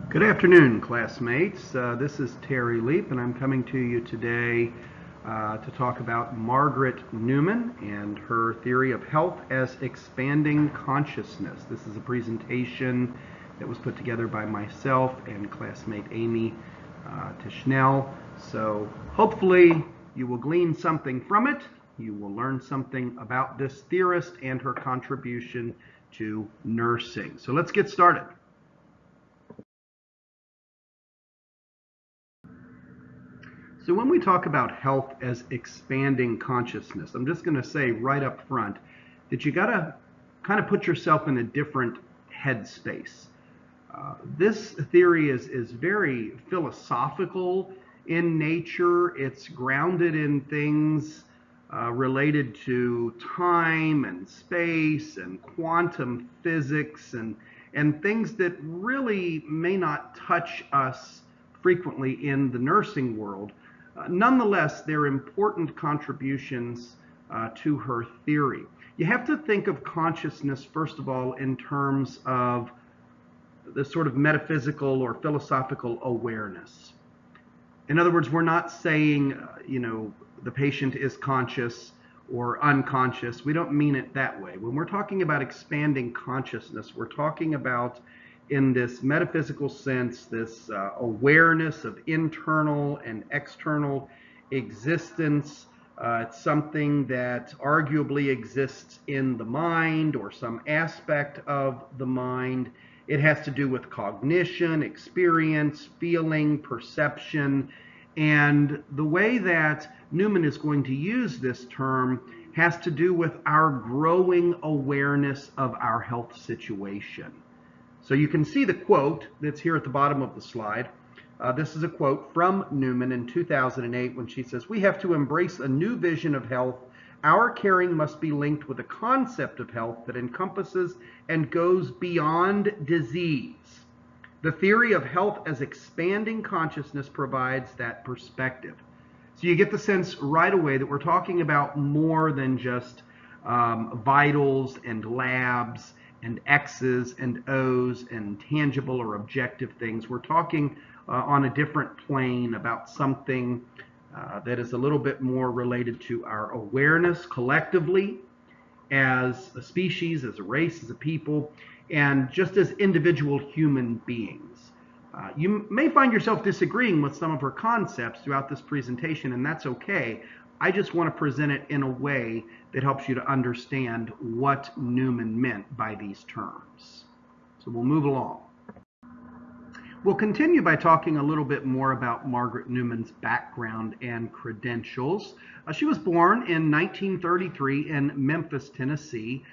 Good afternoon, classmates. This is Terry Leap, and I'm coming to you today to talk about Margaret Newman and her theory of health as expanding consciousness. This is a presentation that was put together by myself and classmate Amy Tishnell. So hopefully you will glean something from it. You will learn something about this theorist and her contribution to nursing. So let's get started. So when we talk about health as expanding consciousness, I'm just going to say right up front that you got to kind of put yourself in a different headspace. This theory is very philosophical in nature. It's grounded in things related to time and space and quantum physics and things that really may not touch us frequently in the nursing world. Nonetheless, they're important contributions to her theory. You have to think of consciousness, first of all, in terms of the sort of metaphysical or philosophical awareness. In other words, we're not saying, the patient is conscious or unconscious. We don't mean it that way. When we're talking about expanding consciousness, we're talking about, in this metaphysical sense, this awareness of internal and external existence. It's something that arguably exists in the mind or some aspect of the mind. It has to do with cognition, experience, feeling, perception. And the way that Newman is going to use this term has to do with our growing awareness of our health situation. So you can see the quote that's here at the bottom of the slide. This is a quote from Newman in 2008 when she says, "We have to embrace a new vision of health. Our caring must be linked with a concept of health that encompasses and goes beyond disease. The theory of health as expanding consciousness provides that perspective." So you get the sense right away that we're talking about more than just vitals and labs and X's and O's and tangible or objective things. We're talking on a different plane about something that is a little bit more related to our awareness collectively as a species, as a race, as a people, and just as individual human beings. You may find yourself disagreeing with some of her concepts throughout this presentation, and that's okay. I just want to present it in a way that helps you to understand what Newman meant by these terms. So we'll move along. We'll continue by talking a little bit more about Margaret Newman's background and credentials. She was born in 1933 in Memphis, Tennessee.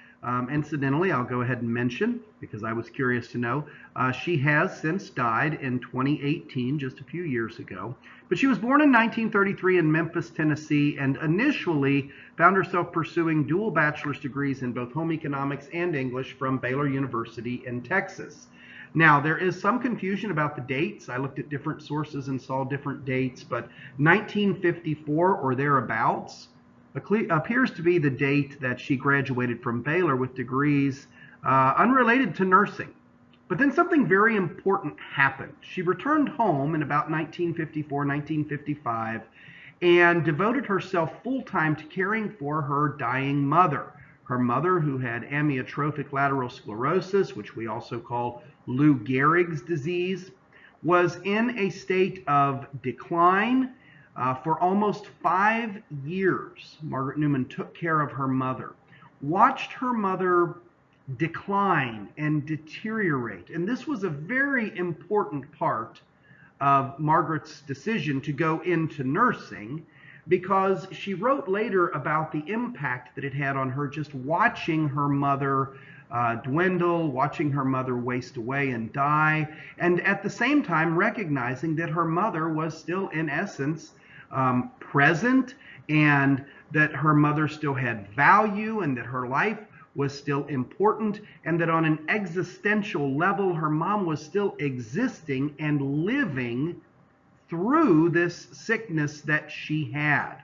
Incidentally, I'll go ahead and mention, because I was curious to know, she has since died in 2018, just a few years ago. But she was born in 1933 in Memphis, Tennessee, and initially found herself pursuing dual bachelor's degrees in both home economics and English from Baylor University in Texas. Now, there is some confusion about the dates. I looked at different sources and saw different dates, but 1954 or thereabouts appears to be the date that she graduated from Baylor with degrees unrelated to nursing. But then something very important happened. She returned home in about 1954, 1955, and devoted herself full-time to caring for her dying mother. Her mother, who had amyotrophic lateral sclerosis, which we also call Lou Gehrig's disease, was in a state of decline. For almost 5 years, Margaret Newman took care of her mother, watched her mother decline and deteriorate. And this was a very important part of Margaret's decision to go into nursing, because she wrote later about the impact that it had on her just watching her mother dwindle, watching her mother waste away and die, and at the same time recognizing that her mother was still, in essence, present, and that her mother still had value, and that her life was still important, and that on an existential level, her mom was still existing and living through this sickness that she had.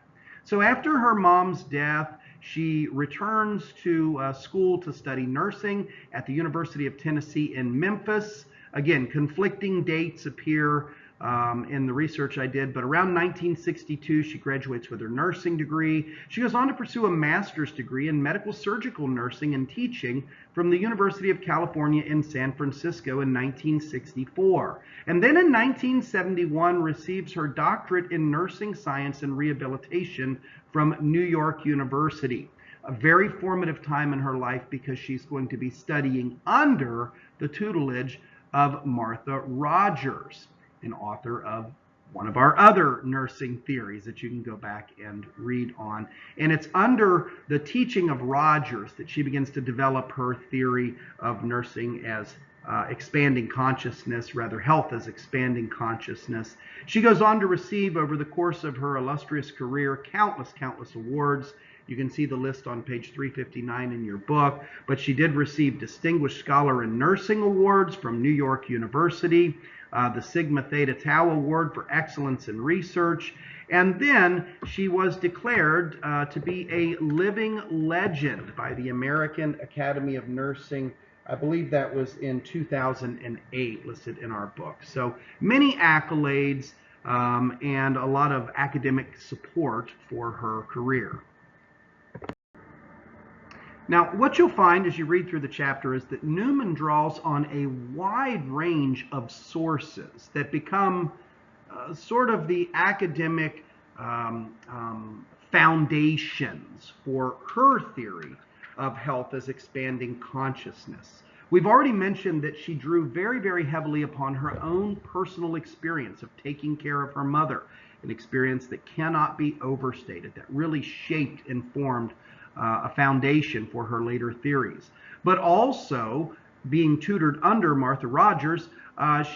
So after her mom's death, she returns to school to study nursing at the University of Tennessee in Memphis. Again, conflicting dates appear in the research I did, but around 1962, she graduates with her nursing degree. She goes on to pursue a master's degree in medical surgical nursing and teaching from the University of California in San Francisco in 1964. And then in 1971, receives her doctorate in nursing science and rehabilitation from New York University. A very formative time in her life because she's going to be studying under the tutelage of Martha Rogers, an author of one of our other nursing theories that you can go back and read on. And it's under the teaching of Rogers that she begins to develop her theory of nursing as expanding consciousness, rather health as expanding consciousness. She goes on to receive over the course of her illustrious career countless awards. You can see the list on page 359 in your book, but she did receive Distinguished Scholar in Nursing Awards from New York University, the Sigma Theta Tau Award for Excellence in Research, and then she was declared to be a living legend by the American Academy of Nursing. I believe that was in 2008, listed in our book. So many accolades and a lot of academic support for her career. Now, what you'll find as you read through the chapter is that Newman draws on a wide range of sources that become sort of the academic foundations for her theory of health as expanding consciousness. We've already mentioned that she drew very heavily upon her own personal experience of taking care of her mother, an experience that cannot be overstated, that really shaped and formed a foundation for her later theories. But also, being tutored under Martha Rogers,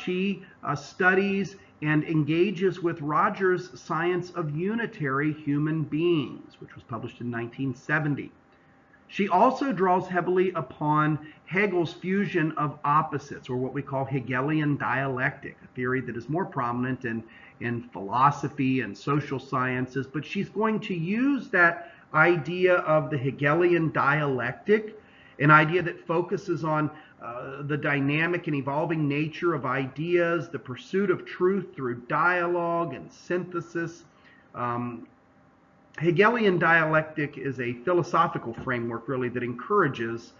she studies and engages with Rogers' Science of Unitary Human Beings, which was published in 1970. She also draws heavily upon Hegel's fusion of opposites, or what we call Hegelian dialectic, a theory that is more prominent in philosophy and social sciences, but she's going to use that idea of the Hegelian dialectic, an idea that focuses on the dynamic and evolving nature of ideas, the pursuit of truth through dialogue and synthesis. Hegelian dialectic is a philosophical framework, really, that encourages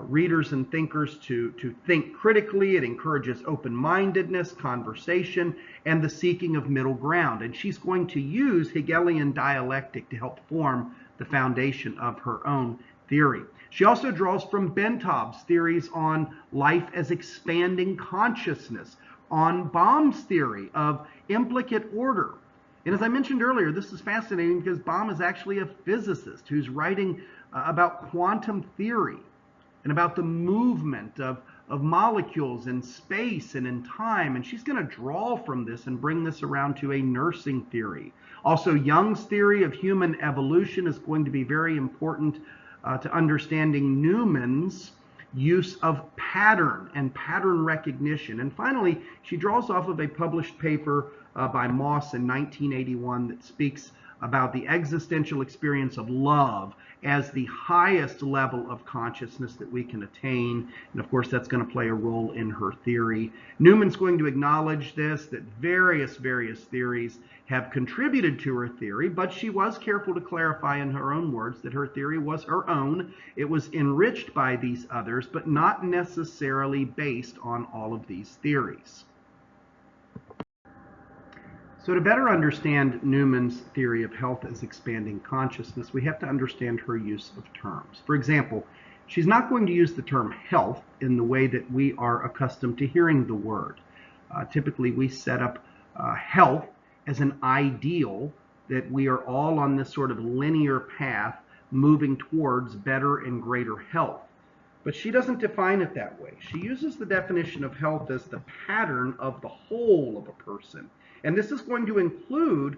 readers and thinkers to think critically. It encourages open-mindedness, conversation, and the seeking of middle ground. And she's going to use Hegelian dialectic to help form the foundation of her own theory. She also draws from Bentab's theories on life as expanding consciousness, on Bohm's theory of implicate order. And as I mentioned earlier, this is fascinating because Bohm is actually a physicist who's writing about quantum theory and about the movement of molecules in space and in time. And she's going to draw from this and bring this around to a nursing theory. Also, Jung's theory of human evolution is going to be very important to understanding Newman's use of pattern and pattern recognition. And finally, she draws off of a published paper by Moss in 1981 that speaks about the existential experience of love as the highest level of consciousness that we can attain. And of course, that's going to play a role in her theory. Newman's going to acknowledge this, that various theories have contributed to her theory, but she was careful to clarify in her own words that her theory was her own. It was enriched by these others, but not necessarily based on all of these theories. So to better understand Newman's theory of health as expanding consciousness, we have to understand her use of terms. For example, she's not going to use the term health in the way that we are accustomed to hearing the word. Typically, we set up health as an ideal, that we are all on this sort of linear path moving towards better and greater health. But she doesn't define it that way. She uses the definition of health as the pattern of the whole of a person. And this is going to include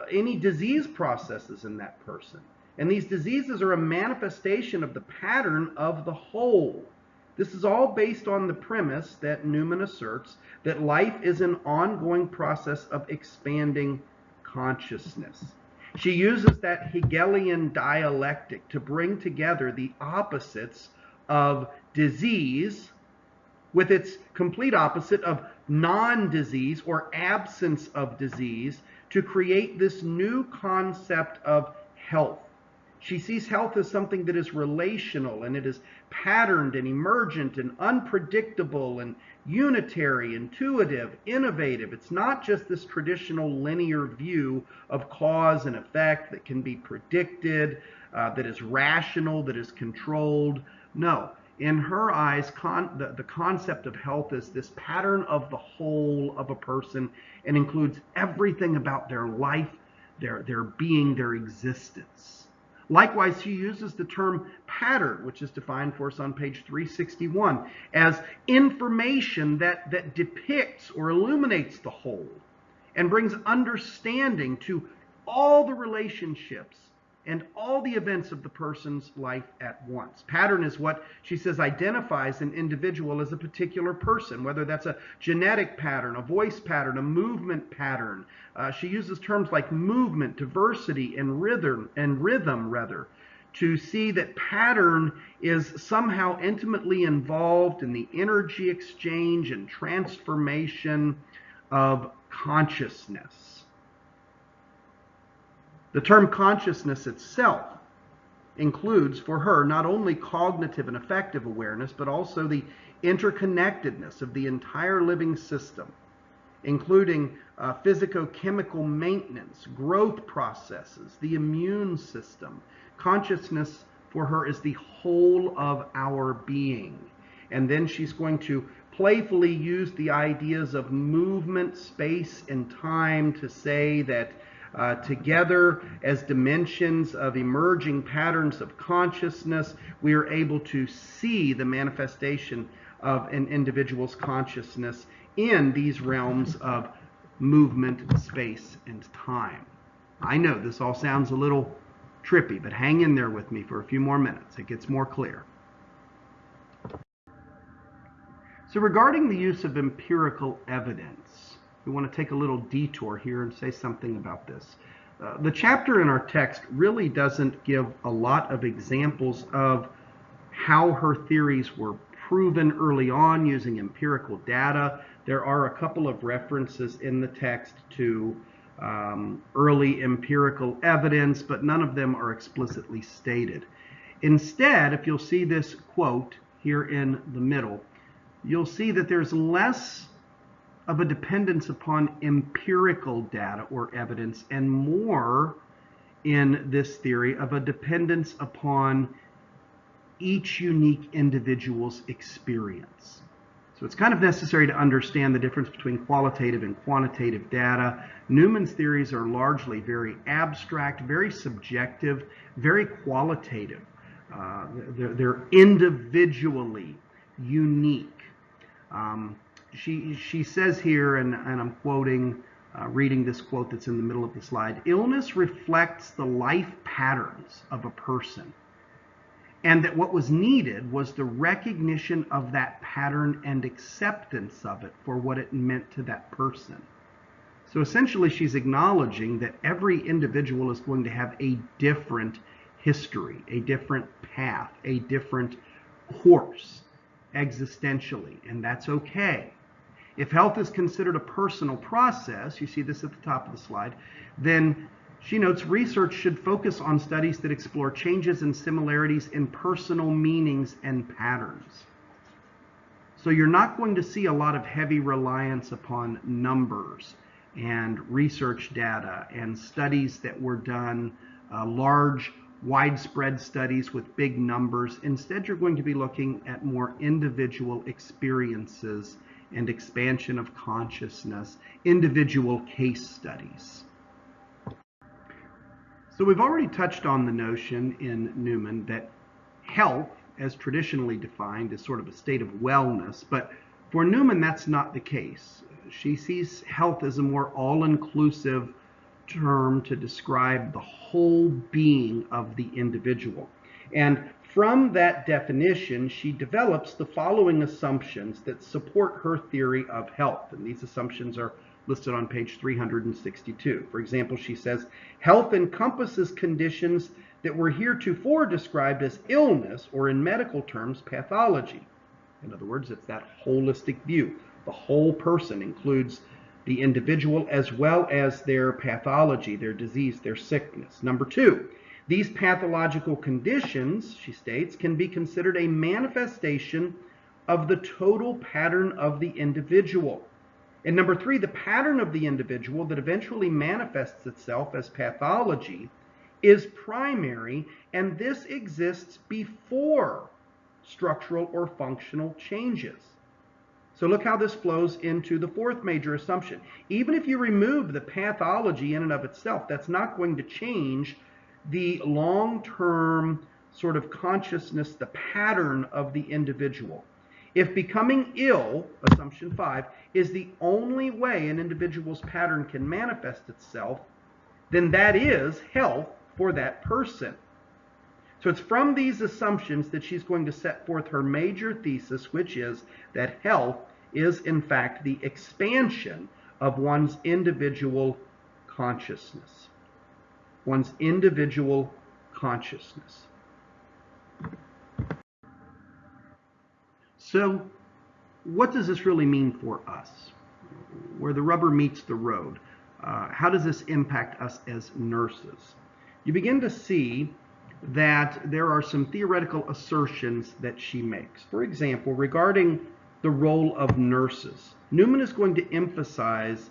any disease processes in that person. And these diseases are a manifestation of the pattern of the whole. This is all based on the premise that Newman asserts that life is an ongoing process of expanding consciousness. She uses that Hegelian dialectic to bring together the opposites of disease with its complete opposite of non-disease or absence of disease, to create this new concept of health. She sees health as something that is relational, and it is patterned and emergent and unpredictable and unitary, intuitive, innovative. It's not just this traditional linear view of cause and effect that can be predicted, that is rational, that is controlled. No. In her eyes, the concept of health is this pattern of the whole of a person and includes everything about their life, their being, their existence. Likewise, she uses the term pattern, which is defined for us on page 361, as information that depicts or illuminates the whole and brings understanding to all the relationships and all the events of the person's life at once. Pattern is what she says identifies an individual as a particular person, whether that's a genetic pattern, a voice pattern, a movement pattern. She uses terms like movement, diversity, and rhythm, to see that pattern is somehow intimately involved in the energy exchange and transformation of consciousness. The term consciousness itself includes for her not only cognitive and affective awareness, but also the interconnectedness of the entire living system, including physicochemical maintenance, growth processes, the immune system. Consciousness for her is the whole of our being. And then she's going to playfully use the ideas of movement, space, and time to say that together as dimensions of emerging patterns of consciousness, we are able to see the manifestation of an individual's consciousness in these realms of movement, space, and time. I know this all sounds a little trippy, but hang in there with me for a few more minutes. It gets more clear. So regarding the use of empirical evidence, we want to take a little detour here and say something about this. The chapter in our text really doesn't give a lot of examples of how her theories were proven early on using empirical data. There are a couple of references in the text to early empirical evidence, but none of them are explicitly stated. Instead, if you'll see this quote here in the middle, you'll see that there's less of a dependence upon empirical data or evidence and more in this theory of a dependence upon each unique individual's experience. So it's kind of necessary to understand the difference between qualitative and quantitative data. Newman's theories are largely very abstract, very subjective, very qualitative. They're individually unique. She says here, and I'm quoting, reading this quote that's in the middle of the slide, illness reflects the life patterns of a person, and that what was needed was the recognition of that pattern and acceptance of it for what it meant to that person. So essentially she's acknowledging that every individual is going to have a different history, a different path, a different course existentially, and that's okay. If health is considered a personal process, you see this at the top of the slide, then she notes research should focus on studies that explore changes and similarities in personal meanings and patterns. So you're not going to see a lot of heavy reliance upon numbers and research data and studies that were done, large, widespread studies with big numbers. Instead, you're going to be looking at more individual experiences and expansion of consciousness, individual case studies. So we've already touched on the notion in Newman that health, as traditionally defined, is sort of a state of wellness, but for Newman that's not the case. She sees health as a more all-inclusive term to describe the whole being of the individual. And from that definition, she develops the following assumptions that support her theory of health. And these assumptions are listed on page 362. For example, she says, health encompasses conditions that were heretofore described as illness, or in medical terms, pathology. In other words, it's that holistic view. The whole person includes the individual as well as their pathology, their disease, their sickness. Number two, these pathological conditions, she states, can be considered a manifestation of the total pattern of the individual. And number three, the pattern of the individual that eventually manifests itself as pathology is primary, and this exists before structural or functional changes. So look how this flows into the fourth major assumption. Even if you remove the pathology in and of itself, that's not going to change the long-term sort of consciousness, the pattern of the individual. If becoming ill, assumption 5, is the only way an individual's pattern can manifest itself, then that is health for that person. So it's from these assumptions that she's going to set forth her major thesis, which is that health is in fact the expansion of one's individual consciousness. One's individual consciousness. So what does this really mean for us? Where the rubber meets the road, how does this impact us as nurses? You begin to see that there are some theoretical assertions that she makes. For example, regarding the role of nurses, Newman is going to emphasize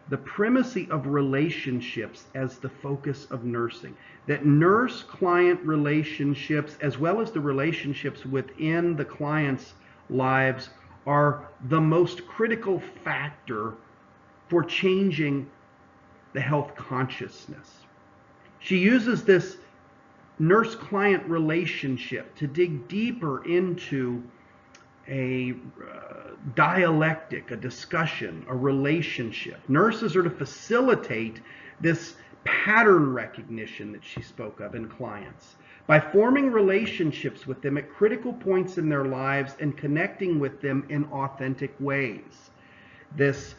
the primacy of relationships as the focus of nursing. That nurse-client relationships, as well as the relationships within the client's lives, are the most critical factor for changing the health consciousness. She uses this nurse-client relationship to dig deeper into a dialectic, a discussion, a relationship. Nurses are to facilitate this pattern recognition that she spoke of in clients by forming relationships with them at critical points in their lives and connecting with them in authentic ways. This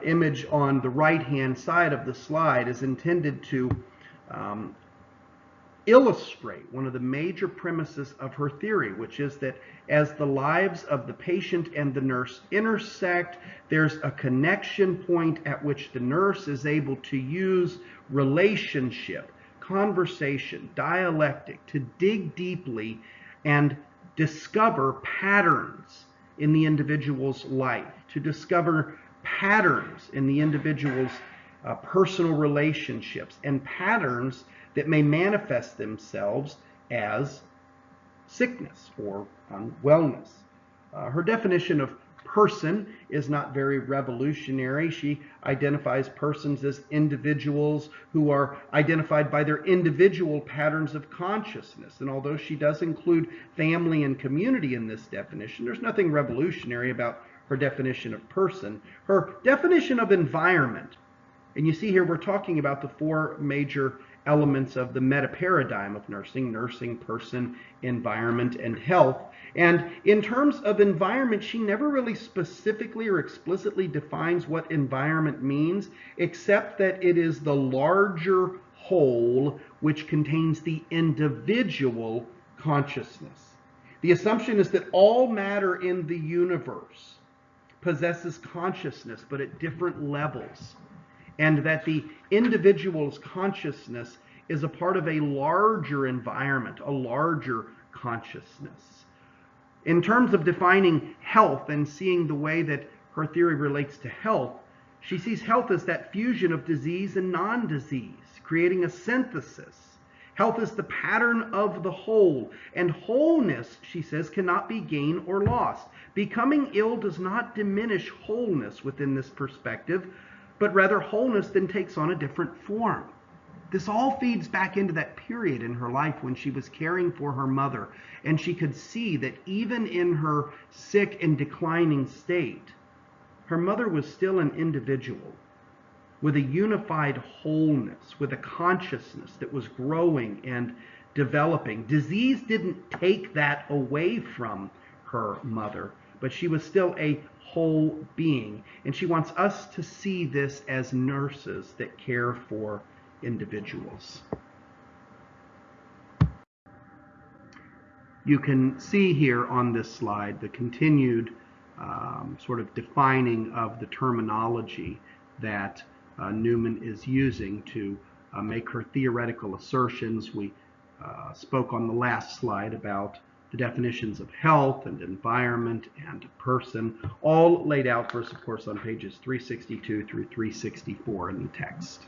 image on the right-hand side of the slide is intended to illustrate one of the major premises of her theory, which is that as the lives of the patient and the nurse intersect, there's a connection point at which the nurse is able to use relationship, conversation, dialectic to dig deeply and discover patterns in the individual's life, to discover patterns in the individual's personal relationships, and patterns that may manifest themselves as sickness or unwellness. Her definition of person is not very revolutionary. She identifies persons as individuals who are identified by their individual patterns of consciousness. And although she does include family and community in this definition, there's nothing revolutionary about her definition of person. Her definition of environment, and you see here we're talking about the four major elements of the meta-paradigm of nursing: nursing, person, environment, and health. And in terms of environment, she never really specifically or explicitly defines what environment means, except that it is the larger whole which contains the individual consciousness. The assumption is that all matter in the universe possesses consciousness, but at different levels, and that the individual's consciousness is a part of a larger environment, a larger consciousness. In terms of defining health and seeing the way that her theory relates to health, she sees health as that fusion of disease and non-disease, creating a synthesis. Health is the pattern of the whole, and wholeness, she says, cannot be gained or lost. Becoming ill does not diminish wholeness within this perspective, but rather wholeness then takes on a different form. This all feeds back into that period in her life when she was caring for her mother, and she could see that even in her sick and declining state, her mother was still an individual with a unified wholeness, with a consciousness that was growing and developing. Disease didn't take that away from her mother, but she was still a whole being. And she wants us to see this as nurses that care for individuals. You can see here on this slide the continued sort of defining of the terminology that Newman is using to make her theoretical assertions. We spoke on the last slide about the definitions of health and environment and person, all laid out for us, of course, on pages 362 through 364 in the text.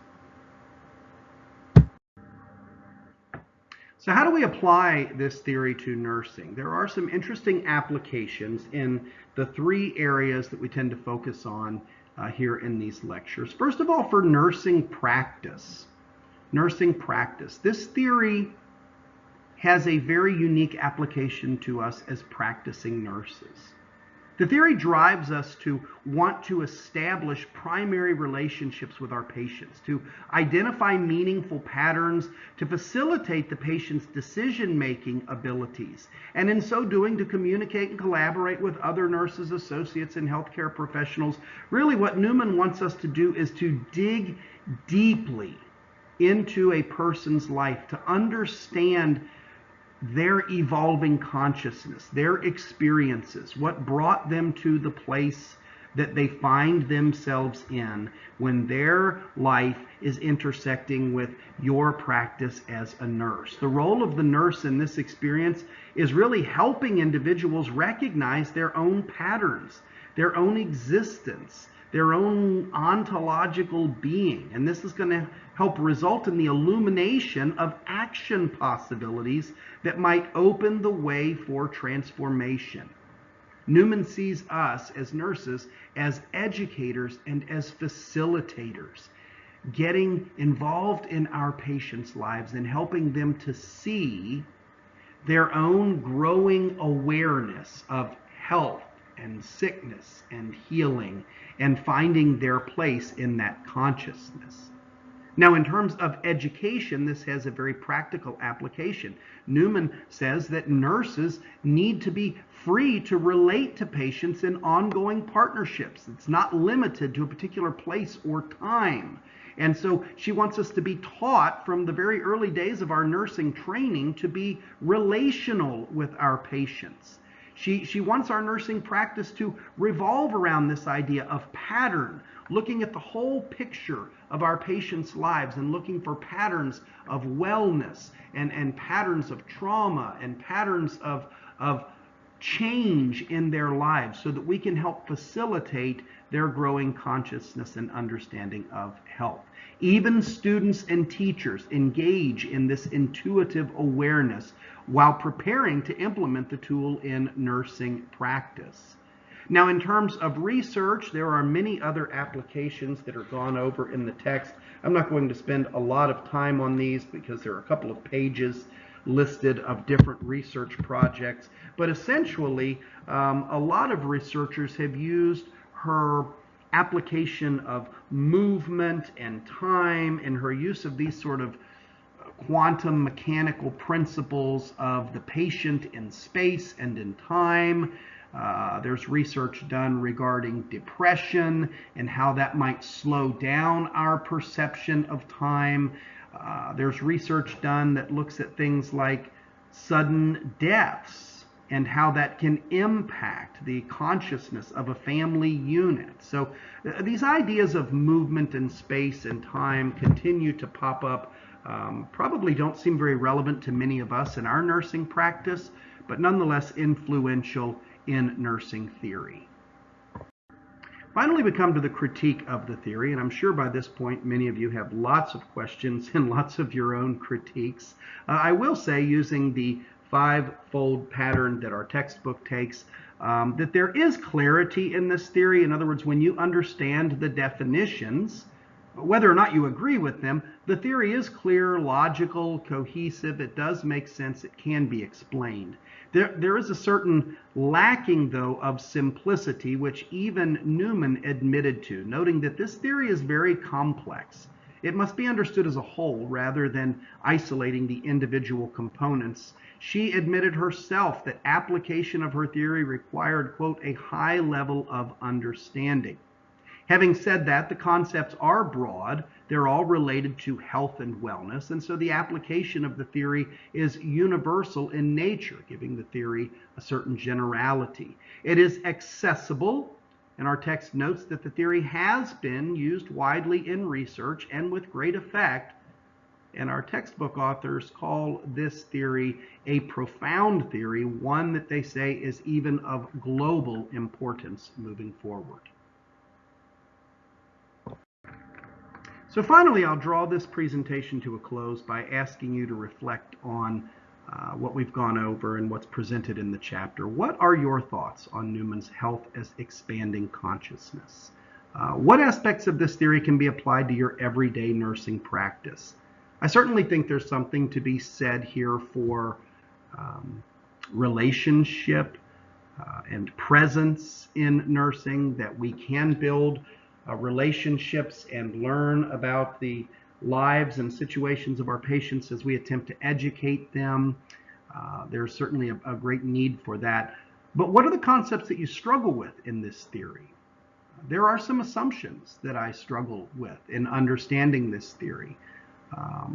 So how do we apply this theory to nursing? There are some interesting applications in the three areas that we tend to focus on here in these lectures. First of all, for nursing practice. Nursing practice. This theory has a very unique application to us as practicing nurses. The theory drives us to want to establish primary relationships with our patients, to identify meaningful patterns, to facilitate the patient's decision-making abilities, and in so doing to communicate and collaborate with other nurses, associates, and healthcare professionals. Really what Newman wants us to do is to dig deeply into a person's life, to understand their evolving consciousness, their experiences, what brought them to the place that they find themselves in when their life is intersecting with your practice as a nurse. The role of the nurse in this experience is really helping individuals recognize their own patterns, their own existence, their own ontological being. And this is going to help result in the illumination of action possibilities that might open the way for transformation. Newman sees us as nurses as educators and as facilitators, getting involved in our patients' lives and helping them to see their own growing awareness of health and sickness and healing, and finding their place in that consciousness. Now, in terms of education, this has a very practical application. Newman says that nurses need to be free to relate to patients in ongoing partnerships. It's not limited to a particular place or time. And so she wants us to be taught from the very early days of our nursing training to be relational with our patients. She wants our nursing practice to revolve around this idea of pattern, looking at the whole picture of our patients' lives and looking for patterns of wellness and patterns of trauma and patterns of change in their lives so that we can help facilitate their growing consciousness and understanding of health. Even students and teachers engage in this intuitive awareness while preparing to implement the tool in nursing practice. Now, in terms of research, there are many other applications that are gone over in the text. I'm not going to spend a lot of time on these because there are a couple of pages listed of different research projects. But essentially, a lot of researchers have used her application of movement and time and her use of these sort of quantum mechanical principles of the patient in space and in time. There's research done regarding depression and how that might slow down our perception of time. There's research done that looks at things like sudden deaths and how that can impact the consciousness of a family unit. So these ideas of movement and space and time continue to pop up. Probably don't seem very relevant to many of us in our nursing practice, but nonetheless influential in nursing theory. Finally, we come to the critique of the theory, and I'm sure by this point many of you have lots of questions and lots of your own critiques. I will say, using the five-fold pattern that our textbook takes, that there is clarity in this theory. In other words, when you understand the definitions, whether or not you agree with them, the theory is clear, logical, cohesive. It does make sense. It can be explained. There is a certain lacking, though, of simplicity, which even Newman admitted to, noting that this theory is very complex. It must be understood as a whole rather than isolating the individual components. She admitted herself that application of her theory required, quote, a high level of understanding. Having said that, the concepts are broad. They're all related to health and wellness, and so the application of the theory is universal in nature, giving the theory a certain generality. It is accessible, and our text notes that the theory has been used widely in research and with great effect, and our textbook authors call this theory a profound theory, one that they say is even of global importance moving forward. So finally, I'll draw this presentation to a close by asking you to reflect on what we've gone over and what's presented in the chapter. What are your thoughts on Newman's health as expanding consciousness? What aspects of this theory can be applied to your everyday nursing practice? I certainly think there's something to be said here for relationship and presence in nursing, that we can build relationships and learn about the lives and situations of our patients as we attempt to educate them. There's certainly a great need for that. But what are the concepts that you struggle with in this theory? There are some assumptions that I struggle with in understanding this theory,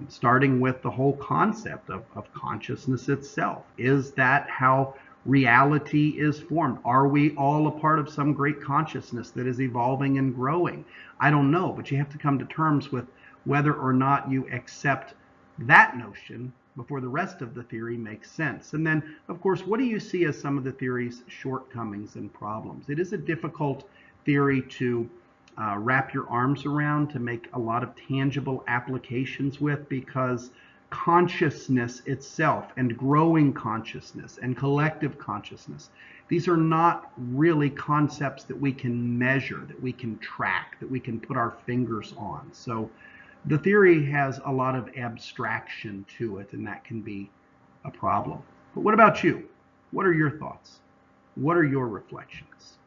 starting with the whole concept of consciousness itself. Is that how reality is formed? Are we all a part of some great consciousness that is evolving and growing? I don't know, but you have to come to terms with whether or not you accept that notion before the rest of the theory makes sense. And then, of course, what do you see as some of the theory's shortcomings and problems? It is a difficult theory to wrap your arms around, to make a lot of tangible applications with, because consciousness itself and growing consciousness and collective consciousness, these are not really concepts that we can measure, that we can track, that we can put our fingers on. So the theory has a lot of abstraction to it, and that can be a problem. But what about you? What are your thoughts? What are your reflections?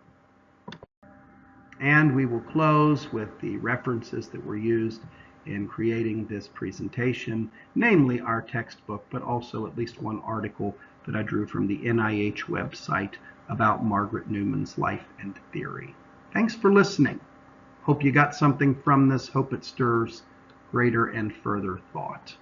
And we will close with the references that were used in creating this presentation, namely our textbook, but also at least one article that I drew from the NIH website about Margaret Newman's life and theory. Thanks for listening. Hope you got something from this. Hope it stirs greater and further thought.